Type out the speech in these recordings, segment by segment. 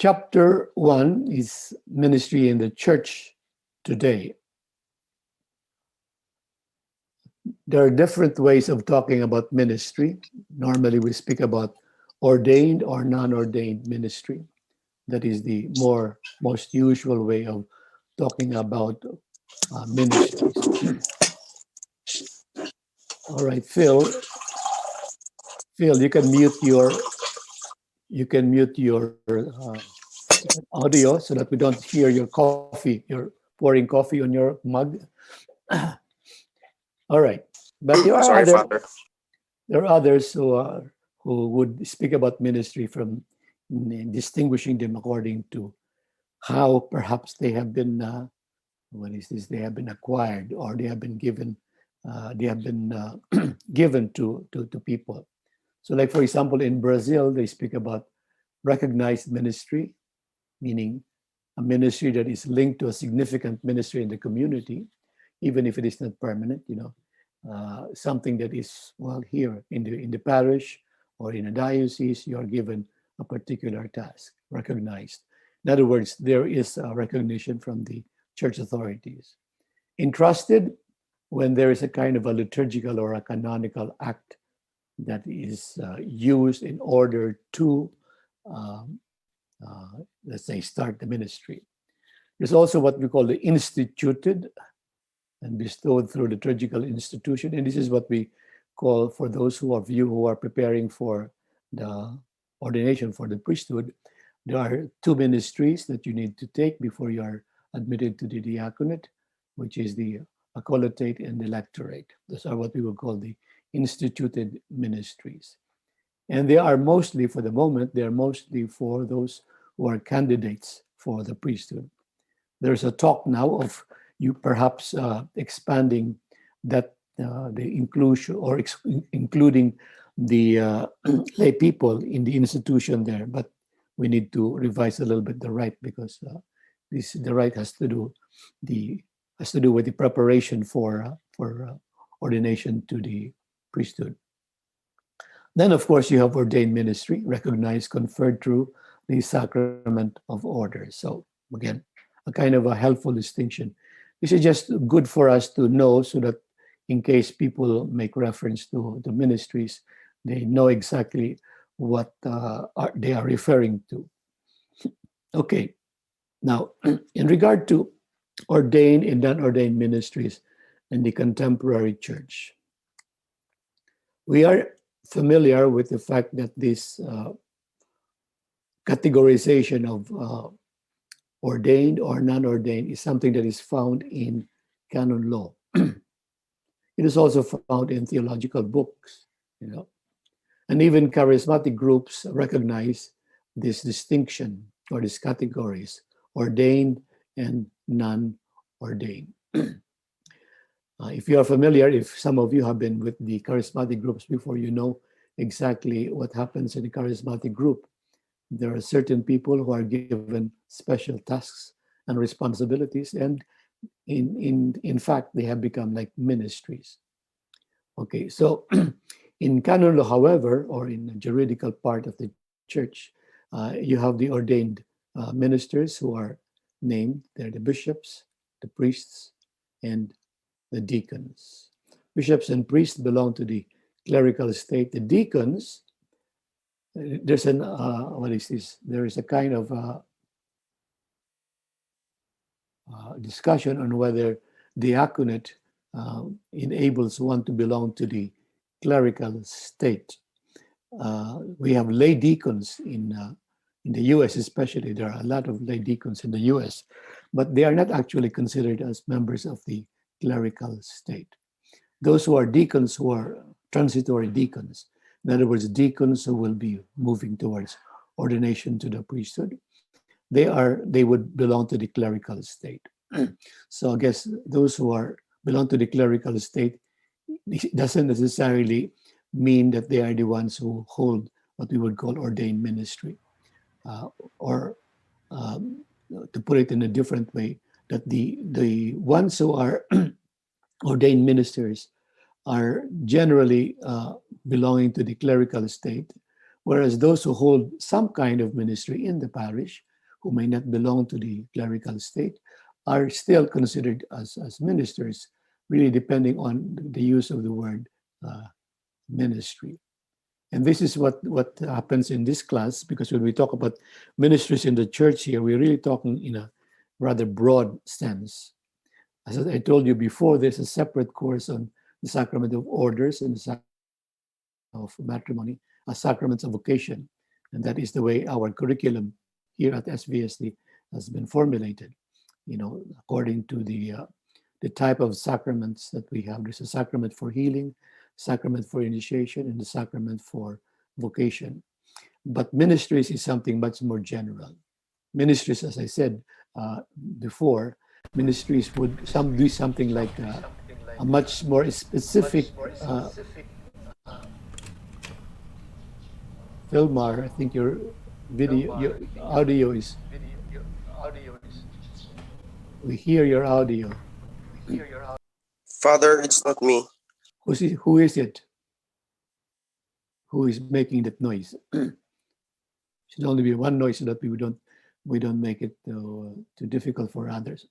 Chapter 1 is ministry in the church today. There are different ways of talking about ministry. Normally, we speak about ordained or non-ordained ministry. That is the most usual way of talking about ministries. All right, Phil, you can mute your audio so that we don't hear your coffee. You're pouring coffee on your mug. All right, but Sorry, Father. there are others who would speak about ministry from distinguishing them according to how perhaps they have been what is this? They have been acquired or they have been given. They have been given to people. So, like for example, in Brazil, they speak about recognized ministry, meaning a ministry that is linked to a significant ministry in the community, even if it is not permanent. Something that is here in the parish or in a diocese, you are given a particular task, recognized. In other words, there is a recognition from the church authorities. Entrusted, when there is a kind of a liturgical or a canonical act that is used in order to, um, let's say, start the ministry. There's also what we call the instituted and bestowed through liturgical institution. And this is what we call, for those of you who are preparing for the ordination for the priesthood, there are two ministries that you need to take before you are admitted to the diaconate, which is the accolate and the lectorate. Those are what we will call the instituted ministries. And they are mostly, for the moment, they are mostly for those who are candidates for the priesthood. There's a talk now of you perhaps expanding that the inclusion or including the lay people in the institution there, but we need to revise a little bit the rite because the rite has to do with the preparation for ordination to the priesthood. Then, of course, you have ordained ministry, recognized, conferred through the sacrament of order. So, again, a kind of a helpful distinction. This is just good for us to know so that in case people make reference to the ministries, they know exactly what they are referring to. Okay, now, in regard to ordained and non-ordained ministries in the contemporary church, we are familiar with the fact that this categorization of ordained or non-ordained is something that is found in canon law. It is also found in theological books, and even charismatic groups recognize this distinction or these categories, ordained and non-ordained. If you are familiar, if some of you have been with the charismatic groups before, you know exactly what happens in a charismatic group. There are certain people who are given special tasks and responsibilities, and in fact, they have become like ministries. Okay, so in canon law, however, or in the juridical part of the church, you have the ordained ministers who are named. They're the bishops, the priests, and the deacons. Bishops and priests belong to the clerical estate. The deacons, there's an what is this? There is a kind of discussion on whether diaconate enables one to belong to the clerical state. We have lay deacons in the U.S. especially. There are a lot of lay deacons in the U.S., but they are not actually considered as members of the clerical state. Those who are deacons who are transitory deacons, in other words, deacons who will be moving towards ordination to the priesthood, they would belong to the clerical state. So I guess those who belong to the clerical state doesn't necessarily mean that they are the ones who hold what we would call ordained ministry, or to put it in a different way, that the ones who are ordained ministers are generally belonging to the clerical estate, whereas those who hold some kind of ministry in the parish, who may not belong to the clerical state are still considered as ministers, really depending on the use of the word uh, ministry. And this is what happens in this class, because when we talk about ministries in the church here, we're really talking in a rather broad sense. As I told you before, there's a separate course on the sacrament of orders and the sacrament of matrimony, as sacraments of vocation. And that is the way our curriculum here at SVSD has been formulated. According to the type of sacraments that we have. There's a sacrament for healing, sacrament for initiation, and the sacrament for vocation. But ministries is something much more general. Ministries, as I said before, ministries would do something like a much more specific. Filmar, I think your video, your audio is. We hear your audio. Father, it's not me. Who is it? Who is making that noise? Should only be one noise so that we don't make it too difficult for others.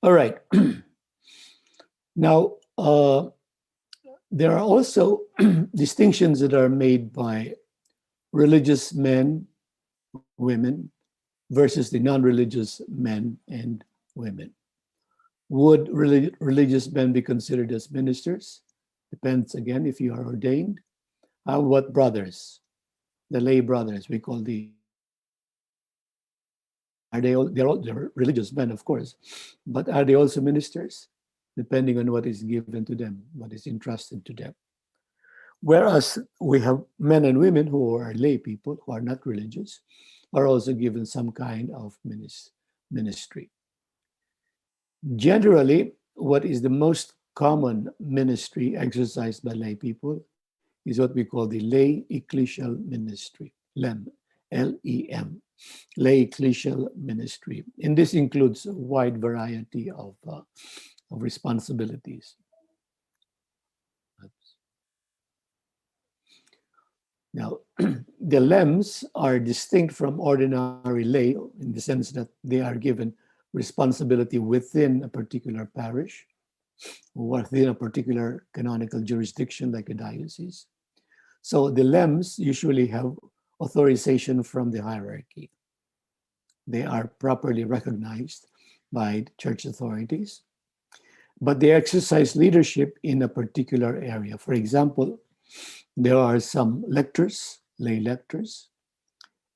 All right. Now, there are also distinctions that are made by religious men, women, versus the non-religious men and women. Would religious men be considered as ministers? Depends again if you are ordained. How about brothers? The lay brothers, we call they're religious men, of course, but are they also ministers? Depending on what is given to them, what is entrusted to them. Whereas we have men and women who are lay people, who are not religious, are also given some kind of ministry. Generally, what is the most common ministry exercised by lay people is what we call the lay ecclesial ministry, LEM, L-E-M, lay ecclesial ministry. And this includes a wide variety of responsibilities. Now, the LEMs are distinct from ordinary lay in the sense that they are given responsibility within a particular parish or within a particular canonical jurisdiction like a diocese. So the LEMs usually have authorization from the hierarchy. They are properly recognized by church authorities, but they exercise leadership in a particular area. For example, there are some lectors, lay lectors,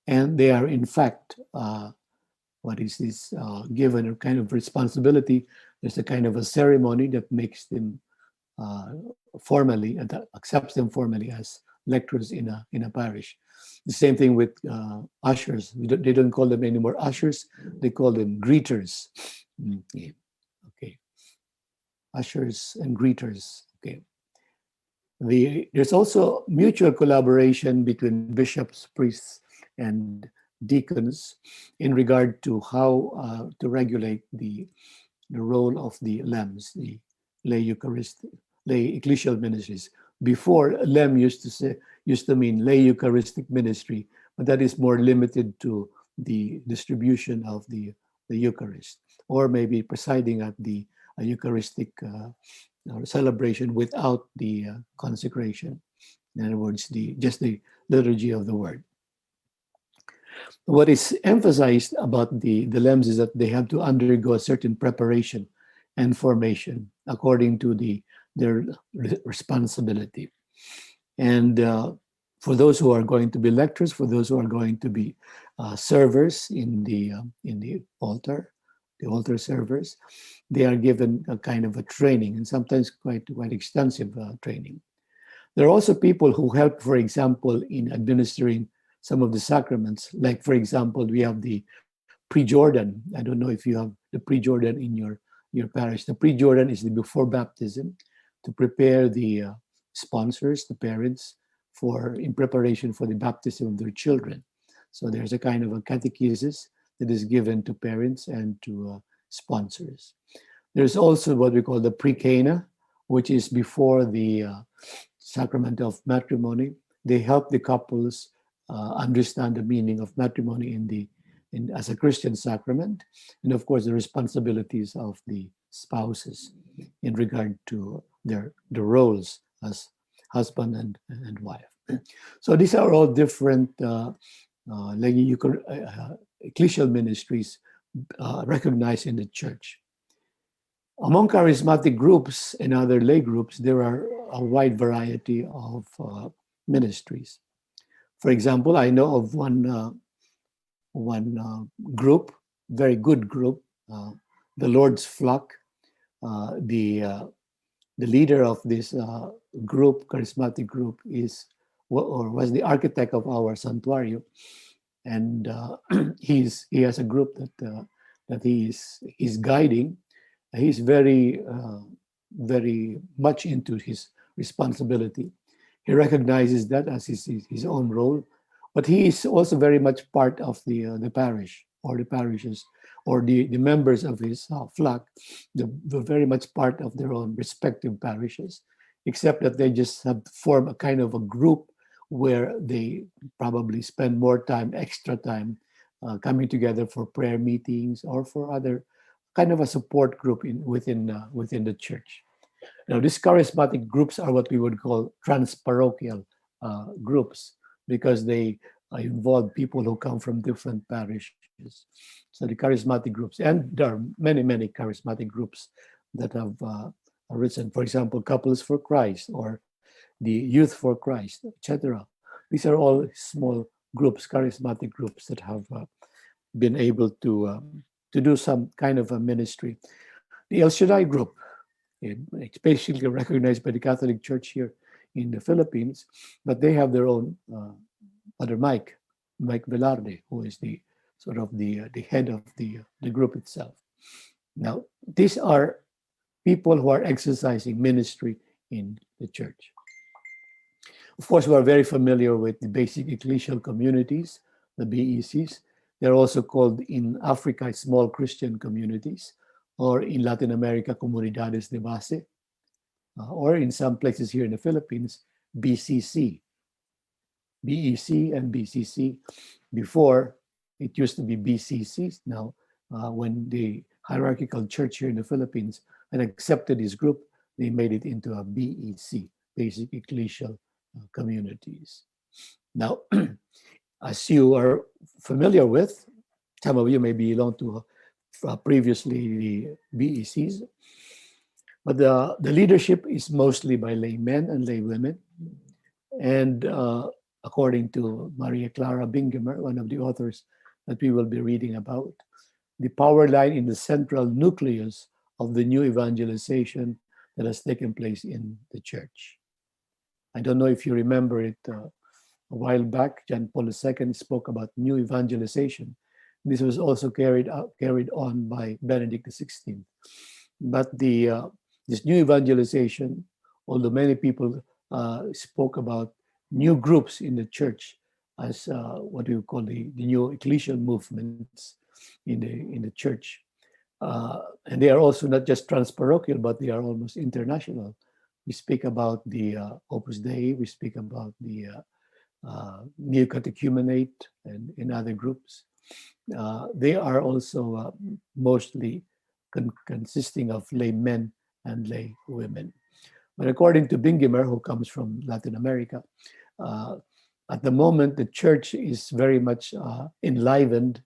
and they are in fact, given a kind of responsibility. There's a kind of a ceremony that makes them formally, that accepts them formally as lectors in a parish. The same thing with ushers. They don't call them anymore ushers, they call them greeters. Okay. Ushers and greeters. Okay. There's also mutual collaboration between bishops, priests, and deacons in regard to how to regulate the role of the LEMs, the lay ecclesial ministries. Before, LEM used to mean lay Eucharistic ministry, but that is more limited to the distribution of the Eucharist, or maybe presiding at the Eucharistic celebration without the consecration. In other words, just the liturgy of the word. What is emphasized about the LEMs is that they have to undergo a certain preparation and formation according to their responsibility. And for those who are going to be lectors, for those who are going to be servers in the altar, the altar servers, they are given a kind of a training, and sometimes quite extensive training. There are also people who help, for example, in administering some of the sacraments. Like, for example, we have the pre-Jordan. I don't know if you have the pre-Jordan in your parish. The pre-Jordan is the before baptism, to prepare the sponsors, the parents, in preparation for the baptism of their children. So there's a kind of a catechesis that is given to parents and to sponsors. There's also what we call the pre-Cana, which is before the sacrament of matrimony. They help the couples understand the meaning of matrimony in as a Christian sacrament, and of course the responsibilities of the spouses in regard to their roles as husband and wife. So these are all different ecclesial ministries recognized in the church. Among charismatic groups and other lay groups, there are a wide variety of ministries. For example, I know of one group, very good group, the Lord's Flock. The leader of this group, charismatic group, was the architect of our santuario, and he has a group that he's guiding. He's very much into his responsibility. He recognizes that as his own role, but he is also very much part of the parish or the parishes or the members of his flock. They're very much part of their own respective parishes, except that they just have formed a kind of a group where they probably spend more time, extra time, coming together for prayer meetings or for other kind of a support group within the church. Now, these charismatic groups are what we would call transparochial groups because they involve people who come from different parishes. So the charismatic groups, and there are many, many charismatic groups that have arisen. For example, Couples for Christ or the Youth for Christ, etc. These are all small groups, charismatic groups that have been able to do some kind of a ministry. The El Shaddai group, it's basically recognized by the Catholic Church here in the Philippines, but they have their own Father Mike Velarde, who is the sort of the head of the group itself. Now, these are people who are exercising ministry in the church. Of course, we are very familiar with the basic ecclesial communities, the BECs. They're also called in Africa small Christian communities, or in Latin America, Comunidades de Base, or in some places here in the Philippines, BCC. BEC and BCC. Before, it used to be BCC. Now, when the hierarchical church here in the Philippines had accepted this group, they made it into a BEC, basic ecclesial communities. Now, as you are familiar with, some of you may belong to previously the BECs, but the leadership is mostly by laymen and laywomen. And according to Maria Clara Bingemer, one of the authors that we will be reading about, the power line in the central nucleus of the new evangelization that has taken place in the church. I don't know if you remember it, a while back, John Paul II spoke about new evangelization. This was also carried on by Benedict XVI. But this new evangelization, although many people spoke about new groups in the church as what we would call the new ecclesial movements in the church, and they are also not just transparochial, but they are almost international. We speak about the Opus Dei, we speak about the Neo-Catechumenate and in other groups. They are also mostly consisting of laymen and lay women. But according to Bingemer, who comes from Latin America, at the moment the church is very much enlivened,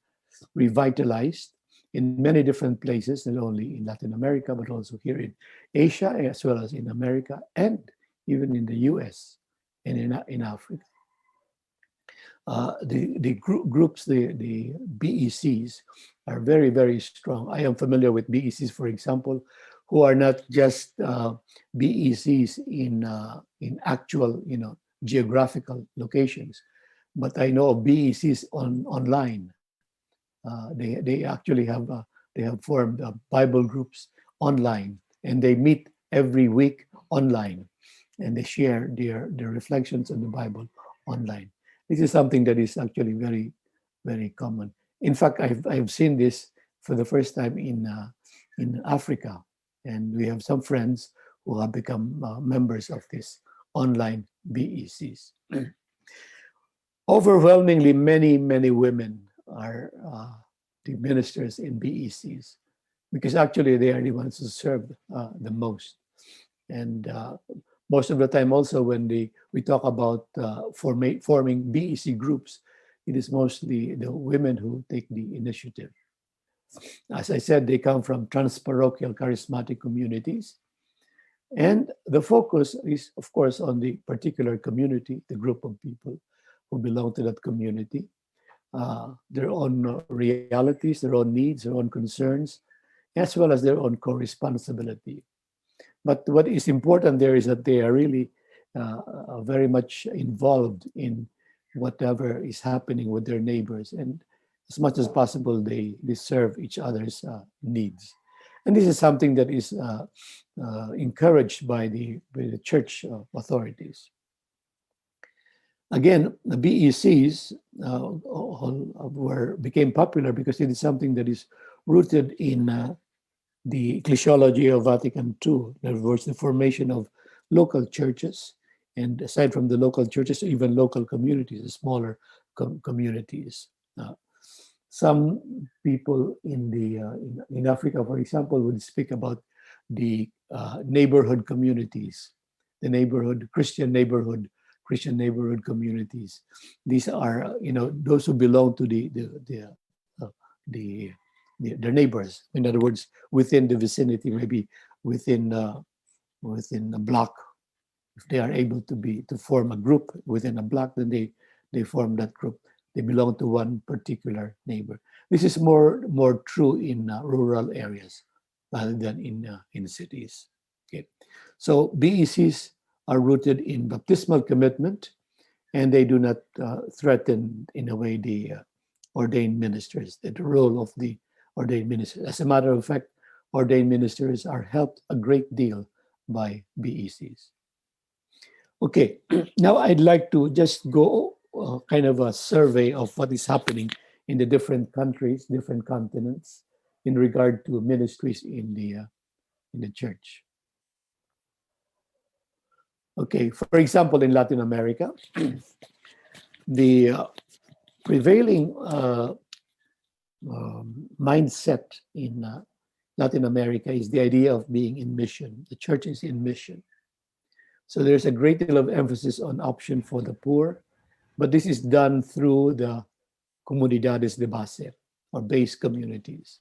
revitalized in many different places, not only in Latin America, but also here in Asia, as well as in America, and even in the US and in Africa. The groups, the BECs, are very, very strong. I am familiar with BECs, for example, who are not just BECs in actual, geographical locations, but I know of BECs online. They actually have formed Bible groups online, and they meet every week online, and they share their reflections on the Bible online. This is something that is actually very, very common. In fact, I've seen this for the first time in Africa, and we have some friends who have become members of this online BECs. Overwhelmingly, many women are the ministers in BECs, because actually they are the ones who serve the most. And most of the time also when we talk about forming BEC groups, it is mostly the women who take the initiative. As I said, they come from transparochial charismatic communities. And the focus is, of course, on the particular community, the group of people who belong to that community, their own realities, their own needs, their own concerns, as well as their own co-responsibility. But what is important there is that they are really very much involved in whatever is happening with their neighbors. And as much as possible, they serve each other's needs. And this is something that is encouraged by the church authorities. Again, the BECs became popular because it is something that is rooted in the ecclesiology of Vatican II. In other words, the formation of local churches, and aside from the local churches, even local communities, the smaller communities. Some people in Africa, for example, would speak about the neighborhood communities, the Christian neighborhood communities. These are, those who belong to the their neighbors. In other words, within the vicinity, maybe within within a block. If they are able to form a group within a block, then they form that group. They belong to one particular neighbor. This is more true in rural areas rather than in cities. Okay, so BECs are rooted in baptismal commitment, and they do not threaten in a way the ordained ministers, the role of the ordained ministers. As a matter of fact, ordained ministers are helped a great deal by BECs. Okay, now I'd like to just go kind of a survey of what is happening in the different countries, different continents, in regard to ministries in the church. Okay, for example, in Latin America, the prevailing mindset in Latin America is the idea of being in mission. The church is in mission. So there's a great deal of emphasis on option for the poor, but this is done through the comunidades de base, or base communities.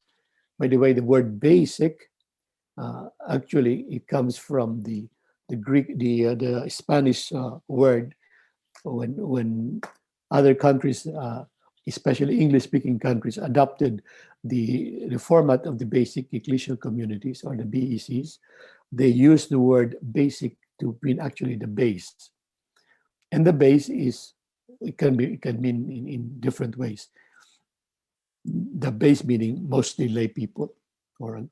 By the way, the word basic, actually, it comes from the Greek, the Spanish word when other countries, especially English-speaking countries, adopted the format of the basic ecclesial communities, or the BECs. They used the word basic to mean actually the base, and the base it can mean in different ways. The base meaning mostly lay people, or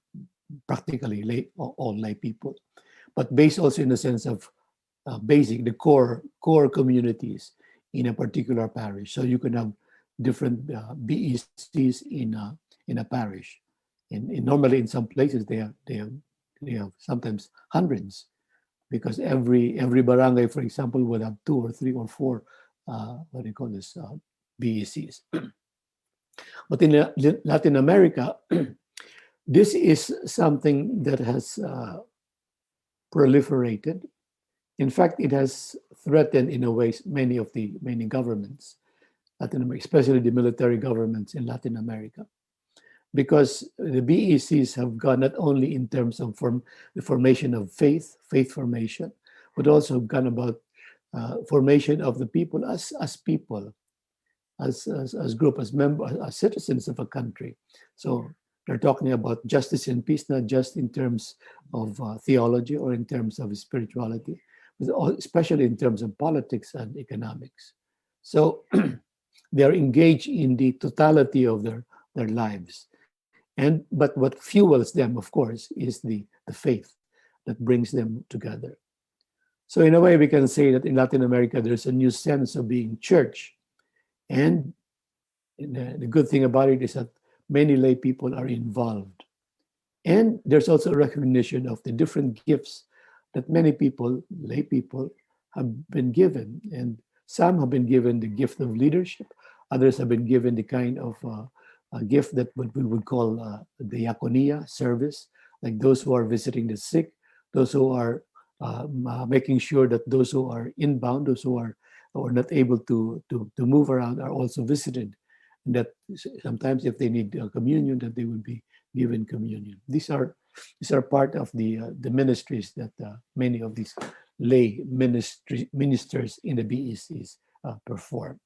practically all lay people, but base also in the sense of basic, the core communities in a particular parish. So you can have different BECs in a parish, and normally in some places they have sometimes hundreds, because every barangay, for example, would have 2 or 3 or 4 what do you call this BECs. But in Latin America, this is something that has proliferated. In fact, it has threatened, in a way, many governments, Latin America, especially the military governments in Latin America, because the BECs have gone not only in terms of the formation of faith formation, but also gone about formation of the people as people, as group, as members, as citizens of a country. So they're talking about justice and peace, not just in terms of theology or in terms of spirituality, but especially in terms of politics and economics. So they are engaged in the totality of their lives. But what fuels them, of course, is the faith that brings them together. So in a way, we can say that in Latin America, there's a new sense of being church. And the good thing about it is that many lay people are involved. And there's also a recognition of the different gifts that many people, lay people, have been given. And some have been given the gift of leadership, Others have been given the kind of a gift that what we would call the diaconia service, like those who are visiting the sick, those who are making sure that those who are inbound, those who are not able to move around, are also visited. And that sometimes if they need communion, that they would be given communion. These are part of the ministries that many of these lay ministers in the BECs perform.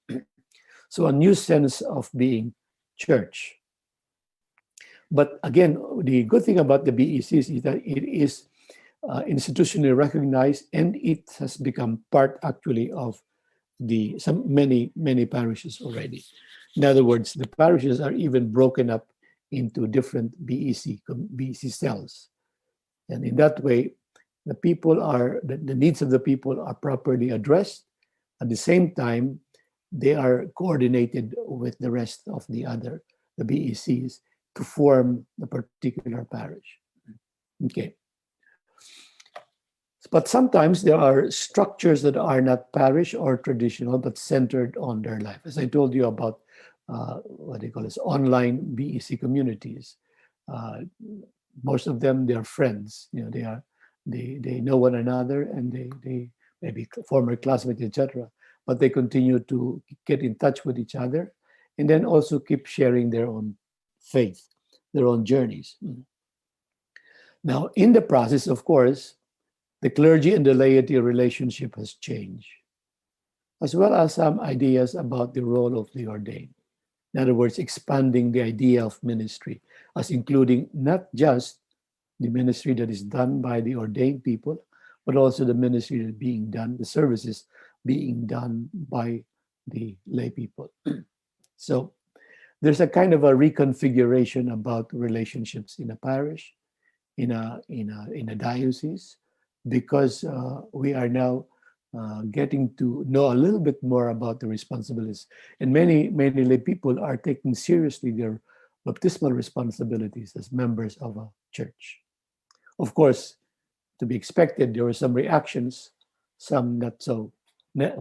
So a new sense of being church. But again, the good thing about the BECs is that it is institutionally recognized, and it has become part actually of many parishes already. In other words, the parishes are even broken up into different BEC cells, and in that way, the needs of the people are properly addressed. At the same time, they are coordinated with the rest of the BECs to form a particular parish. Okay. But sometimes there are structures that are not parish or traditional, but centered on their life. As I told you about what they call this online BEC communities. Uh, Most of them, they're friends. They know one another, and they maybe former classmates, etc. But they continue to get in touch with each other, and then also keep sharing their own faith, their own journeys. Now, in the process, of course, the clergy and the laity relationship has changed, as well as some ideas about the role of the ordained. In other words, expanding the idea of ministry as including not just the ministry that is done by the ordained people, but also the ministry that being done, the services being done by the lay people. So there's a kind of a reconfiguration about relationships in a parish, in a diocese, because we are now getting to know a little bit more about the responsibilities, and many lay people are taking seriously their baptismal responsibilities as members of a church. Of course, to be expected, there were some reactions, some not so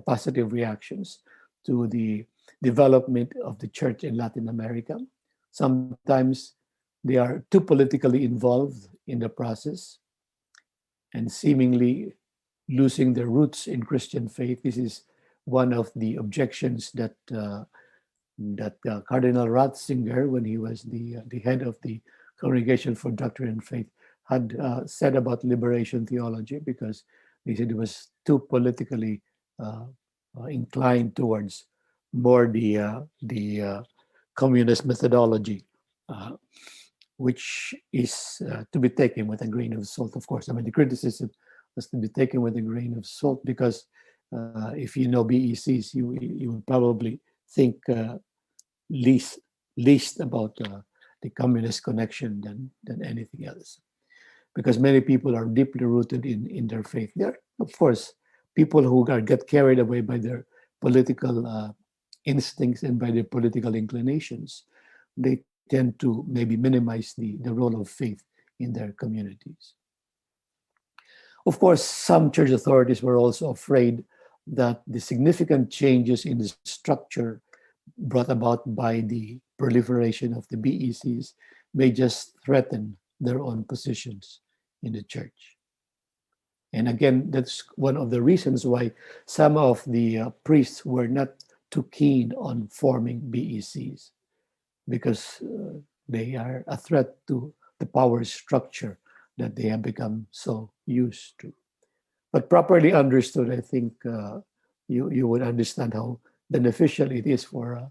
positive reactions to the development of the church in Latin America. Sometimes they are too politically involved in the process and seemingly losing their roots in Christian faith. This is one of the objections that Cardinal Ratzinger, when he was the head of the Congregation for Doctrine and Faith, had said about liberation theology, because they said it was too politically inclined towards more the communist methodology, which is to be taken with a grain of salt. Of course, I mean the criticism has to be taken with a grain of salt, because if you know BECs, you would probably think least about the communist connection than anything else, because many people are deeply rooted in their faith. There are, of course, people who get carried away by their political instincts and by their political inclinations. They tend to maybe minimize the role of faith in their communities. Of course, some church authorities were also afraid that the significant changes in the structure brought about by the proliferation of the BECs may just threaten their own positions in the church. And again, that's one of the reasons why some of the priests were not too keen on forming BECs, because they are a threat to the power structure that they have become so used to. But properly understood, I think you would understand how beneficial it is for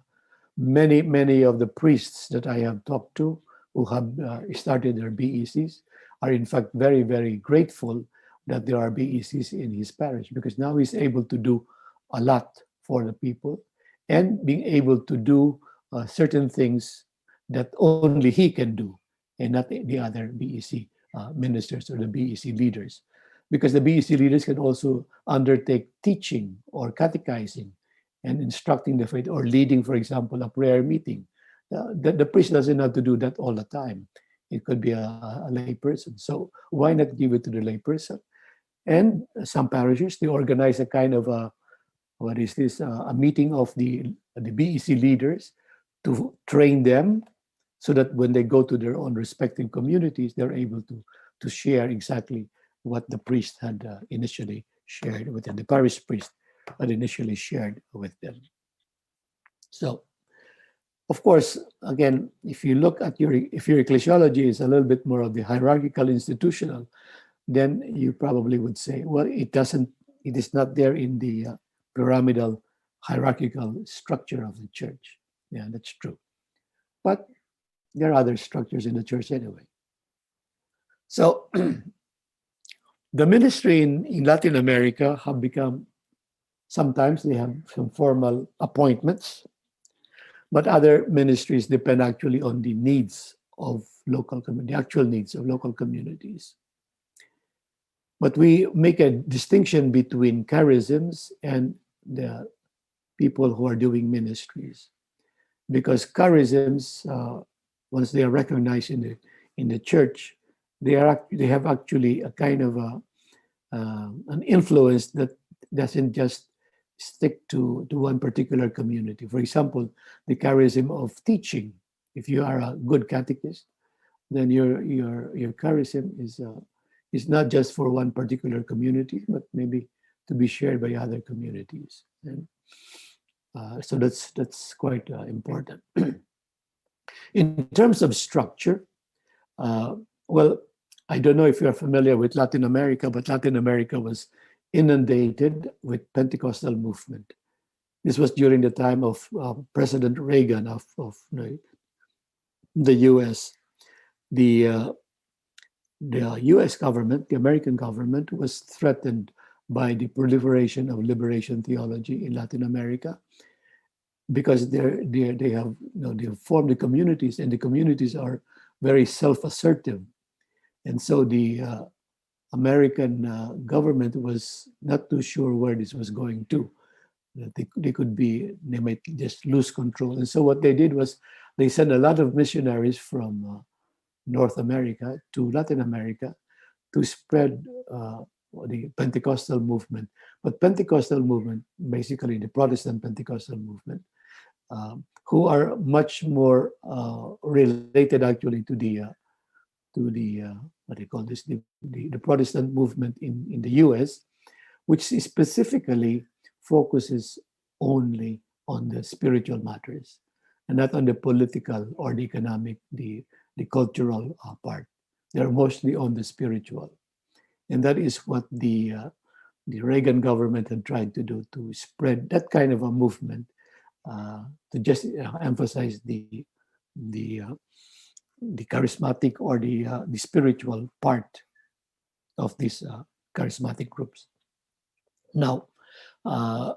many of the priests that I have talked to who have started their BECs are in fact very grateful that there are BECs in his parish, because now he's able to do a lot for the people, and being able to do certain things that only he can do, and not the other BEC ministers or the BEC leaders. Because the BEC leaders can also undertake teaching or catechizing and instructing the faith, or leading, for example, a prayer meeting. The priest doesn't have to do that all the time. It could be a lay person. So why not give it to the lay person? And some parishes, they organize a kind of what is this, a meeting of the BEC leaders to train them so that when they go to their own respective communities, they're able to share exactly what the priest had initially shared with them, the parish priest had initially shared with them. So, of course, again, if you look at if your ecclesiology is a little bit more of the hierarchical institutional, then you probably would say, well, it is not there in the pyramidal hierarchical structure of the church. Yeah, that's true. But there are other structures in the church anyway. So the ministry in Latin America have become, sometimes they have some formal appointments, but other ministries depend actually on the needs of the actual needs of local communities. But we make a distinction between charisms and the people who are doing ministries, because charisms, once they are recognized in the church, they have actually a kind of an influence that doesn't just stick to one particular community. For example, the charism of teaching. If you are a good catechist, then your charism is not just for one particular community, but maybe to be shared by other communities. And so that's quite important. In terms of structure, uh, well, I don't know if you're familiar with Latin America, but Latin America was inundated with Pentecostal movement. This was during the time of President Reagan of the U.S. The the U.S. government, the American government, was threatened by the proliferation of liberation theology in Latin America, because they have they have formed the communities, and the communities are very self-assertive, and so the American government was not too sure where this was going to. They might just lose control, and so what they did was they sent a lot of missionaries from North America to Latin America to spread the Pentecostal movement. But Pentecostal movement, basically the Protestant Pentecostal movement, who are much more related actually to the what do you call this, the Protestant movement in the U.S., which specifically focuses only on the spiritual matters and not on the political or the economic, the cultural part. They're mostly on the spiritual. And that is what the Reagan government had tried to do, to spread that kind of a movement, to just emphasize the uh, the charismatic or the spiritual part of these charismatic groups. Now, uh,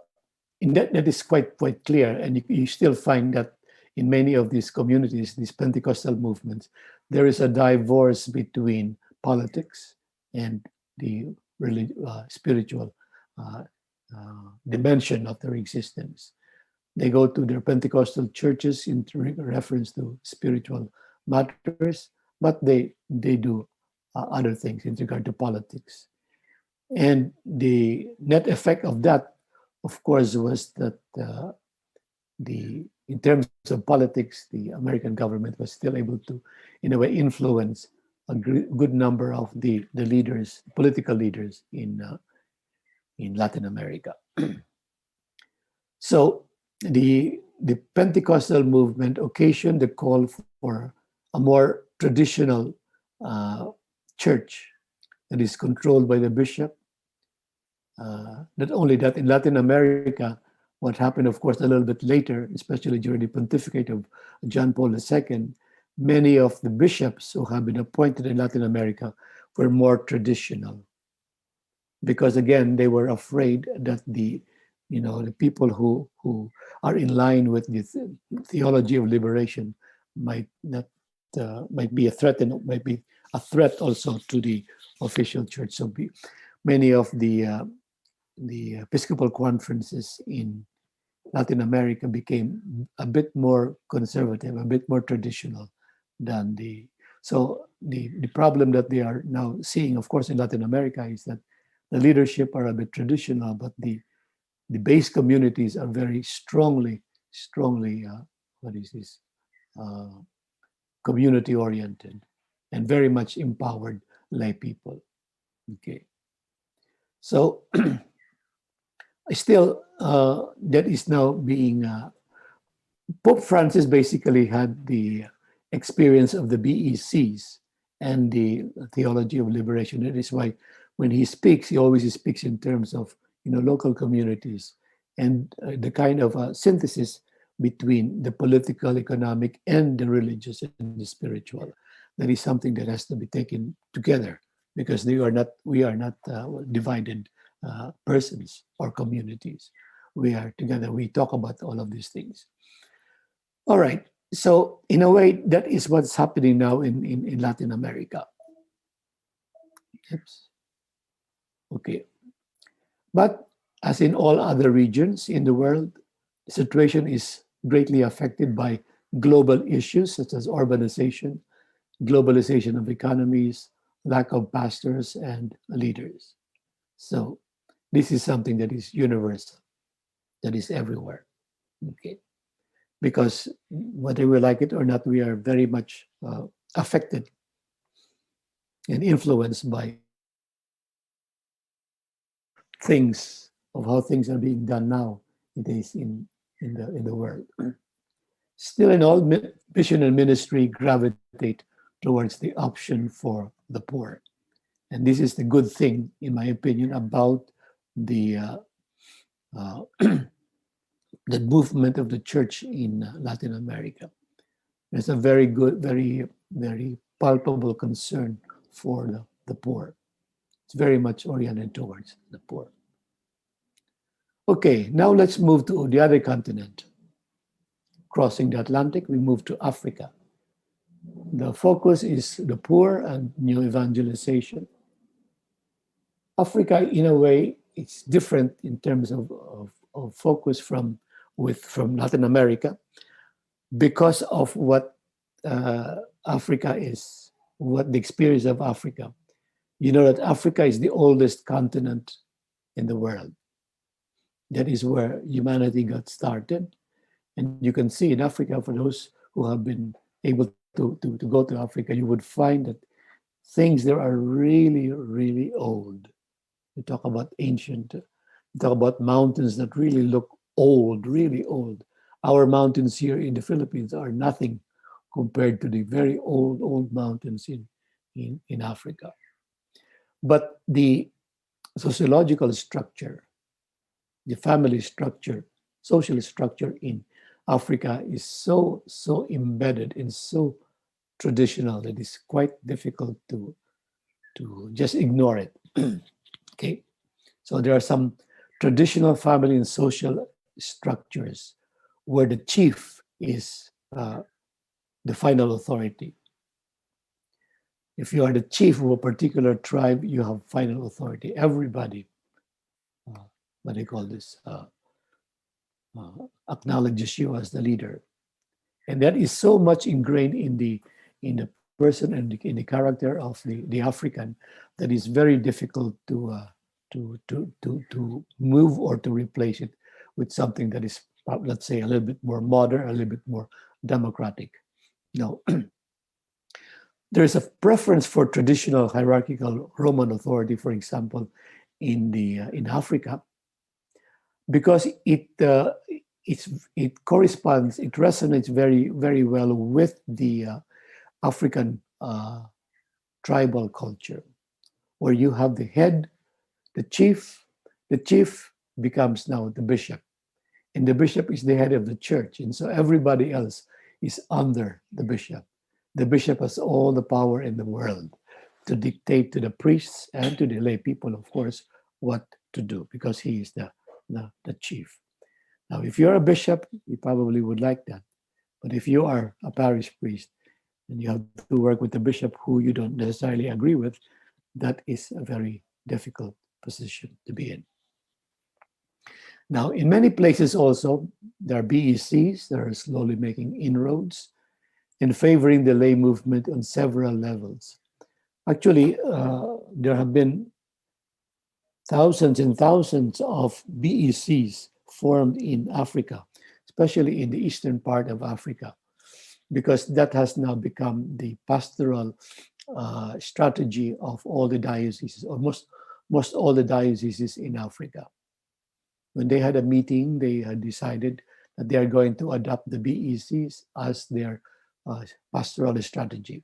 that is quite clear, and you still find that in many of these communities, these Pentecostal movements, there is a divorce between politics and the spiritual uh, dimension of their existence. They go to their Pentecostal churches in reference to spiritual matters, but they do other things in regard to politics. And the net effect of that, of course, was that in terms of politics, the American government was still able to, in a way, influence a good number of the leaders, political leaders in Latin America. So the Pentecostal movement occasioned the call for a more traditional uh, church that is controlled by the bishop. Not only that, in Latin America, what happened, of course, a little bit later, especially during the pontificate of John Paul II, many of the bishops who have been appointed in Latin America were more traditional, because again, they were afraid that the people who are in line with the theology of liberation might not might be a threat, and might be a threat also to the official church. So many of the Episcopal conferences in Latin America became a bit more conservative, a bit more traditional than the problem that they are now seeing, of course, in Latin America is that the leadership are a bit traditional, but the base communities are very strongly, what is this, uh, community oriented and very much empowered lay people. Okay. So still, that is now being, Pope Francis basically had the experience of the BECs and the theology of liberation. That is why when he speaks, he always speaks in terms of, local communities and the kind of synthesis between the political, economic, and the religious and the spiritual. That is something that has to be taken together because we are not divided persons or communities. We are together. We talk about all of these things. All right. So in a way, that is what's happening now in Latin America. Oops. Okay. But as in all other regions in the world, the situation is greatly affected by global issues such as urbanization, globalization of economies, lack of pastors and leaders. So this is something that is universal, that is everywhere. Okay. Because whether we like it or not, we are very much affected and influenced by things of how things are being done now nowadays in the world. Still, in all, mission and ministry gravitate towards the option for the poor, and this is the good thing, in my opinion, about the uh, the movement of the church in Latin America. There's a very good, very palpable concern for the poor. It's very much oriented towards the poor. Okay, now let's move to the other continent. Crossing the Atlantic, we move to Africa. The focus is the poor and new evangelization. Africa, in a way, it's different in terms of focus from Latin America because of what Africa is, what the experience of Africa. You know that Africa is the oldest continent in the world. That is where humanity got started. And you can see in Africa, for those who have been able to go to Africa, you would find that things there are really, really old. You talk about ancient, you talk about mountains that really look old, really old. Our mountains here in the Philippines are nothing compared to the very old mountains in Africa. But the sociological structure, the family structure, social structure in Africa is so embedded and so traditional that it's quite difficult to just ignore it. Okay, so there are some traditional family and social structures where the chief is the final authority. If you are the chief of a particular tribe, you have final authority. Everybody, what they call this, acknowledges you as the leader, and that is so much ingrained in the person and in the character of the African that is very difficult to move or to replace it with something that is, let's say, a little bit more modern, a little bit more democratic. No, there's a preference for traditional hierarchical Roman authority, for example, in Africa, because it corresponds, it resonates very well with the African tribal culture, where you have the head, the chief. The chief becomes now the bishop, and the bishop is the head of the church, and so everybody else is under the bishop. The bishop has all the power in the world to dictate to the priests and to the lay people, of course, what to do, because he is the chief. Now, if you're a bishop, you probably would like that. But if you are a parish priest and you have to work with a bishop who you don't necessarily agree with, that is a very difficult position to be in. Now, in many places also, there are BECs that are slowly making inroads in favoring the lay movement on several levels. Actually, there have been thousands and thousands of BECs formed in Africa, especially in the eastern part of Africa, because that has now become the pastoral strategy of all the dioceses, or most all the dioceses in Africa. When they had a meeting, they had decided that they are going to adopt the BECs as their pastoral strategy.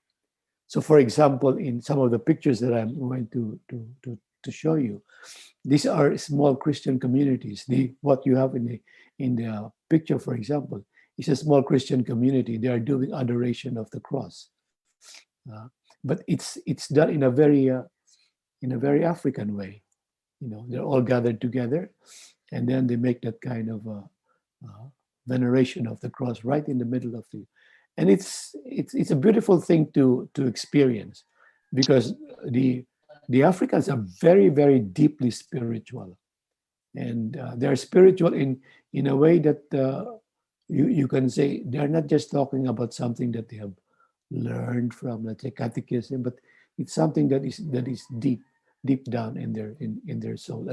So, for example, in some of the pictures that I'm going to show you, these are small Christian communities. What you have in the picture, for example, is a small Christian community. They are doing adoration of the cross, but it's done in a very African way. You know, they're all gathered together, and then they make that kind of veneration of the cross right in the middle of the, and it's a beautiful thing to experience, because the Africans are very, very deeply spiritual, and they're spiritual in a way that you can say they're not just talking about something that they have learned from, let's say, catechism, but it's something that is deep down in their soul,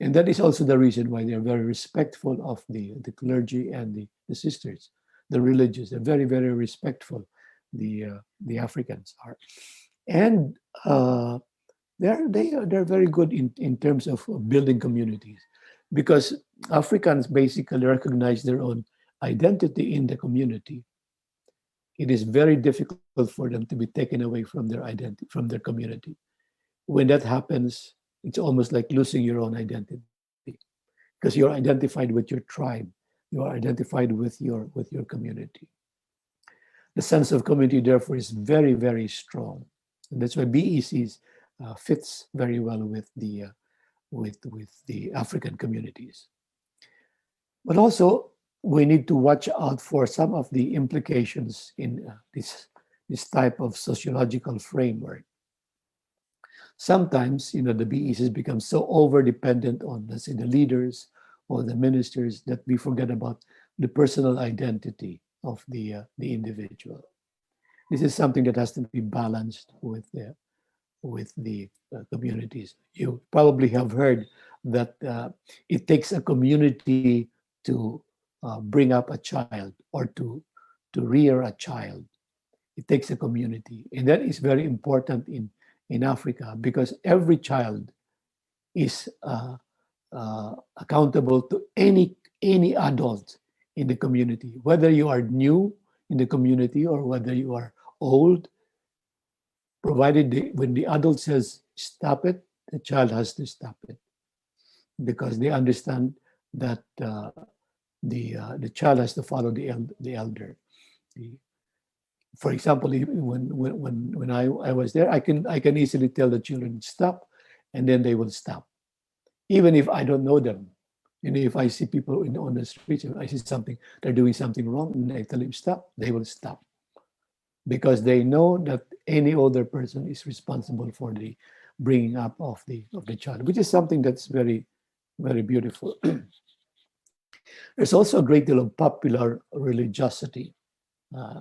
and that is also the reason why they're very respectful of the clergy and the sisters, the religious. They're very, very respectful. The Africans are, and they're very good in terms of building communities, because Africans basically recognize their own identity in the community. It is very difficult for them to be taken away from their identity, from their community. When that happens, it's almost like losing your own identity, because you're identified with your tribe, you are identified with your community. The sense of community, therefore, is very, very strong, and that's why BECs fits very well with the African communities. But also, we need to watch out for some of the implications in this type of sociological framework. Sometimes, the BECs become so over dependent on, let's say, the leaders or the ministers, that we forget about the personal identity of the individual. This is something that has to be balanced with the communities. You probably have heard that it takes a community to bring up a child, or to rear a child. It takes a community, and that is very important in Africa, because every child is accountable to any adult in the community, whether you are new in the community or whether you are old. Provided when the adult says stop it, the child has to stop it, because they understand that the child has to follow the elder. The- For example, when I was there, I can easily tell the children stop, and then they will stop, even if I don't know them. If I see people on the streets, if I see something, they're doing something wrong, and I tell them stop, they will stop, because they know that any older person is responsible for the bringing up of the child, which is something that's very, very beautiful. There's also a great deal of popular religiosity. Uh,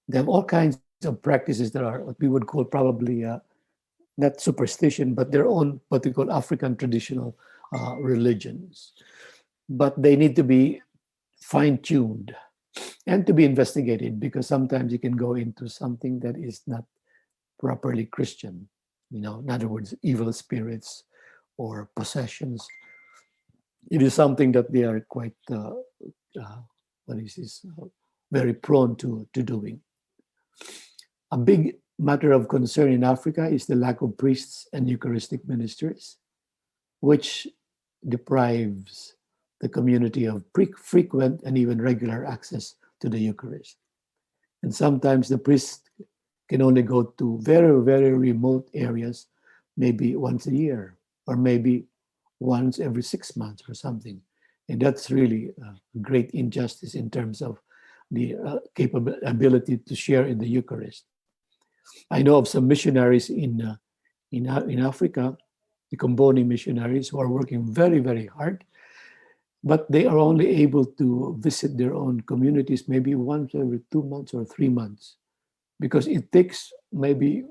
they have all kinds of practices that are what we would call probably not superstition, but their own what we call African traditional religions. But they need to be fine tuned and to be investigated, because sometimes you can go into something that is not properly Christian. In other words, evil spirits or possessions. It is something that they are quite, what is this, very prone to doing. A big matter of concern in Africa is the lack of priests and Eucharistic ministers, which deprives the community of frequent and even regular access to the Eucharist. And sometimes the priest can only go to very, very remote areas, maybe once a year, or maybe once every 6 months or something. And that's really a great injustice in terms of the ability to share in the Eucharist. I know of some missionaries in Africa, the Comboni missionaries, who are working very, very hard, but they are only able to visit their own communities maybe once every 2 months or 3 months, because it takes maybe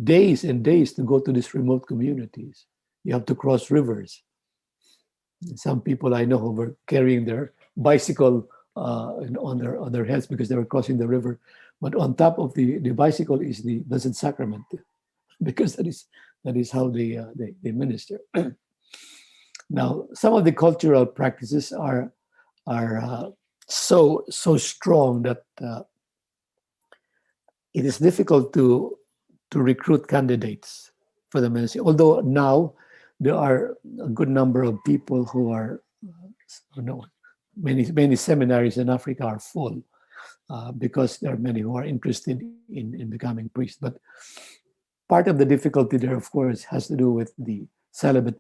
days and days to go to these remote communities. you have to cross rivers. Some people I know who were carrying their bicycle on their heads because they were crossing the river. But on top of the bicycle is the Blessed Sacrament, because that is how they minister. Now, some of the cultural practices are so strong that it is difficult to recruit candidates for the ministry. Although now there are a good number of people who are, you know, many seminaries in Africa are full because there are many who are interested in becoming priests. But part of the difficulty there, of course, has to do with the celibate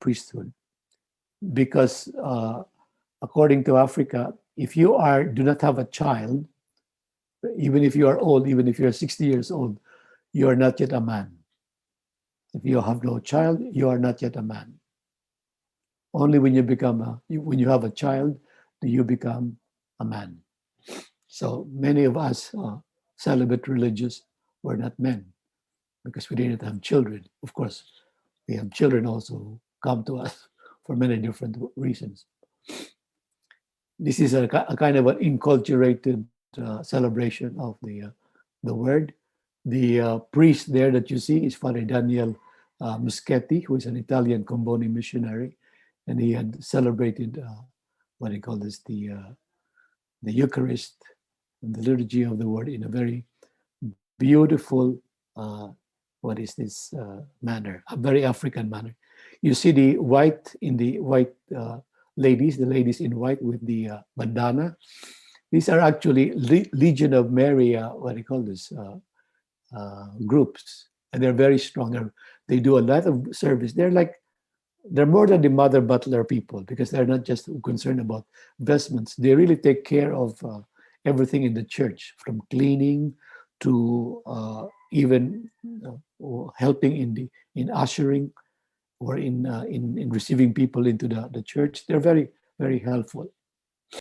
priesthood, because according to Africa, if you do not have a child, even if you are old, even if you're 60 years old, you are not yet a man. If you have no child, you are not yet a man. Only when when you have a child, do you become a man. So many of us celibate religious were not men because we didn't have children. Of course, we have children also who come to us for many different reasons. This is a kind of an inculturated celebration of the word. The priest there that you see is Father Daniel Muschetti, who is an Italian Comboni missionary, and he had celebrated what do you call this, the Eucharist and the liturgy of the word in a very beautiful, what is this manner, a very African manner. You see the white ladies, the ladies in white with the bandana. These are actually Legion of Mary, what do you call this, groups, and they're very strong. They do a lot of service. They're more than the mother butler people, because they're not just concerned about vestments. They really take care of everything in the church, from cleaning to even helping in ushering or in receiving people into the church. They're very, very helpful.